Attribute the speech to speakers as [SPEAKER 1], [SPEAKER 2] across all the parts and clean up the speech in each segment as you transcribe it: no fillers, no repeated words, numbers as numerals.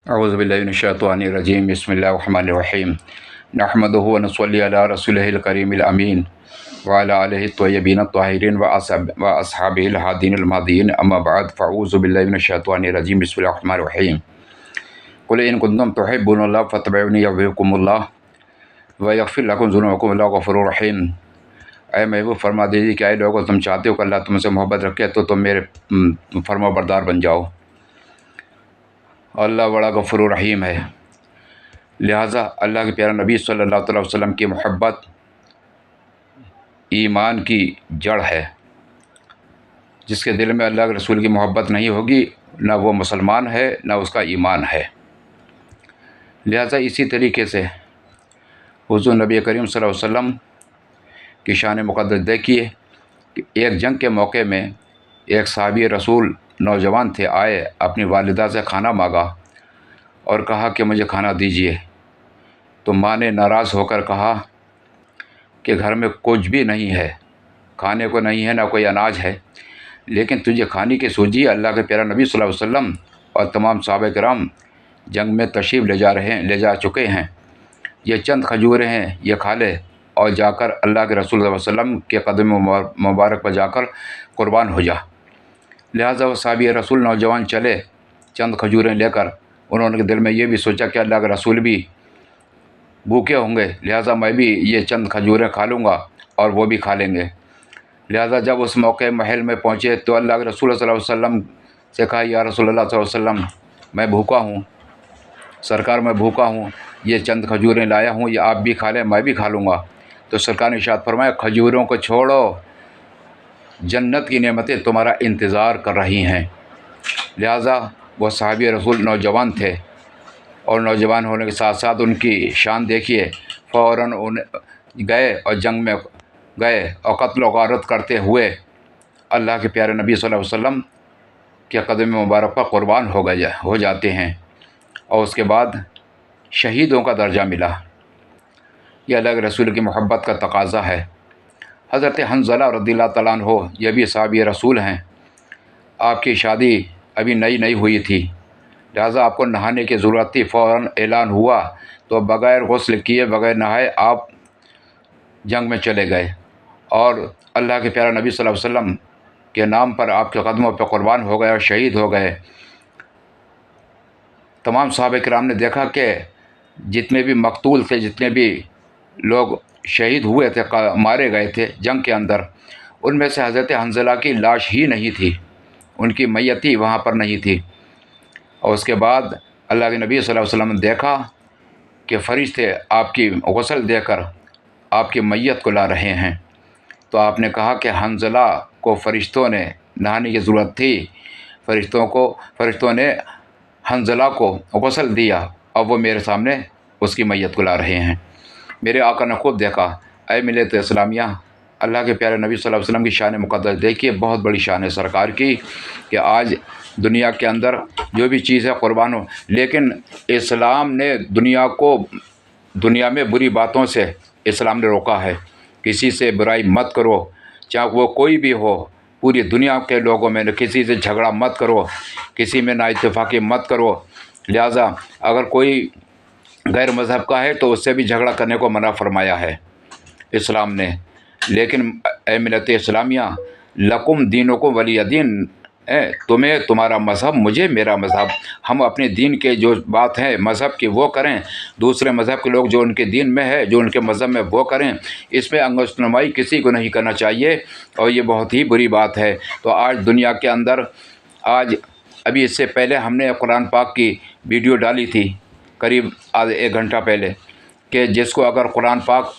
[SPEAKER 1] اعوذ باللہ من الشیطان الرجیم بسم اللہ الرحمن الرحیم نحمدہ و نصلی علی رسولہ الکریم الامین وعلی آلہ الطیبین الطاہرین و اصحابہ الہادین المہدیین اما بعد فاعوذ باللہ من الشیطان الرجیم بسم اللہ الرحمن الرحیم قل ان کنتم تحبون اللہ فاتبعونی یحببکم اللہ ویغفر لکم ذنوبکم اللہ غفور رحیم۔ اے محبوب فرما دیجیے کہ اے لوگوں تم چاہتے ہو کہ اللہ تم سے محبت رکھے تو تم میرے فرما بردار بن جاؤ۔ اللہ بڑا غفور رحیم ہے، لہٰذا اللہ کے پیارے نبی صلی اللہ علیہ وسلم کی محبت ایمان کی جڑ ہے۔ جس کے دل میں اللہ کے رسول کی محبت نہیں ہوگی نہ وہ مسلمان ہے نہ اس کا ایمان ہے۔ لہٰذا اسی طریقے سے حضور نبی کریم صلی اللہ علیہ وسلم کی شان مقدس دیکھیے کہ ایک جنگ کے موقع میں ایک صحابی رسول نوجوان تھے، آئے اپنی والدہ سے کھانا مانگا اور کہا کہ مجھے کھانا دیجیے، تو ماں نے ناراض ہو کر کہا کہ گھر میں کچھ بھی نہیں ہے، کھانے کو نہیں ہے، نہ کوئی اناج ہے، لیکن تجھے کھانے کی سوجی اللہ کے پیارے نبی صلی اللہ علیہ وسلم اور تمام صحابہ کرام جنگ میں تشریف لے جا چکے ہیں، یہ چند کھجوریں ہیں، یہ کھا لے اور جا کر اللہ کے رسول صلی اللہ علیہ وسلم کے قدم مبارک پر جا کر قربان ہو جا۔ لہٰذا وہ صحابی رسول نوجوان چلے چند کھجوریں لے کر۔ انہوں نے دل میں یہ بھی سوچا کہ اللہ کے رسول بھی بھوکے ہوں گے، لہٰذا میں بھی یہ چند کھجوریں کھا لوں گا اور وہ بھی کھا لیں گے۔ لہٰذا جب اس موقع محل میں پہنچے تو اللہ کے رسول صلی اللہ علیہ وسلم سے کہا، یا رسول اللہ صلی اللہ علیہ وسلم میں بھوکا ہوں، سرکار میں بھوکا ہوں، یہ چند کھجوریں لایا ہوں، یہ آپ بھی کھا لیں، میں بھی کھا لوں گا۔ تو سرکار نے ارشاد فرمایا، کھجوروں کو چھوڑو، جنت کی نعمتیں تمہارا انتظار کر رہی ہیں۔ لہٰذا وہ صحابی رسول نوجوان تھے، اور نوجوان ہونے کے ساتھ ساتھ ان کی شان دیکھیے، فوراً گئے اور جنگ میں گئے اور قتل و غارت کرتے ہوئے اللہ کے پیارے نبی صلی اللہ علیہ وسلم کے قدم مبارک پر قربان ہو جاتے ہیں، اور اس کے بعد شہیدوں کا درجہ ملا۔ یہ اللہ کے رسول کی محبت کا تقاضا ہے۔ حضرت حنظلہ رضی اللہ تعالیٰ عنہ یہ بھی صحابی رسول ہیں۔ آپ کی شادی ابھی نئی ہوئی تھی، لہٰذا آپ کو نہانے کی ضرورت تھی۔ فوراً اعلان ہوا تو بغیر غسل کیے، بغیر نہائے آپ جنگ میں چلے گئے، اور اللہ کے پیارے نبی صلی اللہ علیہ وسلم کے نام پر آپ کے قدموں پہ قربان ہو گئے اور شہید ہو گئے۔ تمام صحابہ کرام نے دیکھا کہ جتنے بھی مقتول تھے، جتنے بھی لوگ شہید ہوئے تھے، مارے گئے تھے جنگ کے اندر، ان میں سے حضرت حنظلہ کی لاش ہی نہیں تھی، ان کی میت ہی وہاں پر نہیں تھی۔ اور اس کے بعد اللہ کے نبی صلی اللہ علیہ وسلم نے دیکھا کہ فرشتے آپ کی غسل دے کر آپ کی میت کو لا رہے ہیں، تو آپ نے کہا کہ حنظلہ کو فرشتوں نے نہانے کی ضرورت تھی، فرشتوں نے حنظلہ کو غسل دیا اور وہ میرے سامنے اس کی میت کو لا رہے ہیں۔ میرے آقا نے خود دیکھا۔ اے ملت اسلامیہ، اللہ کے پیارے نبی صلی اللہ علیہ وسلم کی شان مقدس دیکھیے، بہت بڑی شان ہے سرکار کی کہ آج دنیا کے اندر جو بھی چیز ہے قربان ہو، لیکن اسلام نے دنیا میں بری باتوں سے اسلام نے روکا ہے۔ کسی سے برائی مت کرو، چاہے وہ کوئی بھی ہو، پوری دنیا کے لوگوں میں کسی سے جھگڑا مت کرو، کسی میں نا اتفاقی مت کرو۔ لہٰذا اگر کوئی غیر مذہب کا ہے تو اس سے بھی جھگڑا کرنے کو منع فرمایا ہے اسلام نے۔ لیکن اے ملت اسلامیہ، لکم دینکم ولی دین، تمہیں تمہارا مذہب، مجھے میرا مذہب۔ ہم اپنے دین کے جو بات ہے مذہب کی وہ کریں، دوسرے مذہب کے لوگ جو ان کے دین میں ہے، جو ان کے مذہب میں وہ کریں، اس میں انگشت نمائی کسی کو نہیں کرنا چاہیے، اور یہ بہت ہی بری بات ہے۔ تو آج دنیا کے اندر ابھی اس سے پہلے ہم نے قرآن پاک کی ویڈیو ڈالی تھی قریب آدھے ایک گھنٹہ پہلے، کہ جس کو اگر قرآن پاک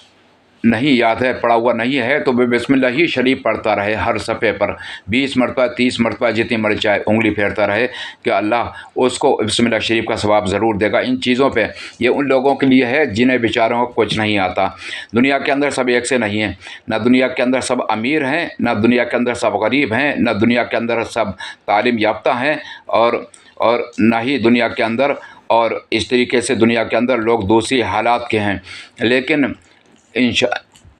[SPEAKER 1] نہیں یاد ہے، پڑھا ہوا نہیں ہے، تو بسم اللہ ہی شریف پڑھتا رہے، ہر صفحے پر 20 مرتبہ 30 مرتبہ جتنی مرضی چاہے انگلی پھیرتا رہے، کہ اللہ اس کو بسم اللہ شریف کا ثواب ضرور دے گا۔ ان چیزوں پہ یہ ان لوگوں کے لیے ہے جنہیں بیچاروں کو کچھ نہیں آتا۔ دنیا کے اندر سب ایک سے نہیں ہیں، نہ دنیا کے اندر سب امیر ہیں، نہ دنیا کے اندر سب غریب ہیں، نہ دنیا کے اندر سب تعلیم یافتہ ہیں، اور نہ ہی دنیا کے اندر، اور اس طریقے سے دنیا کے اندر لوگ دوسری حالات کے ہیں۔ لیکن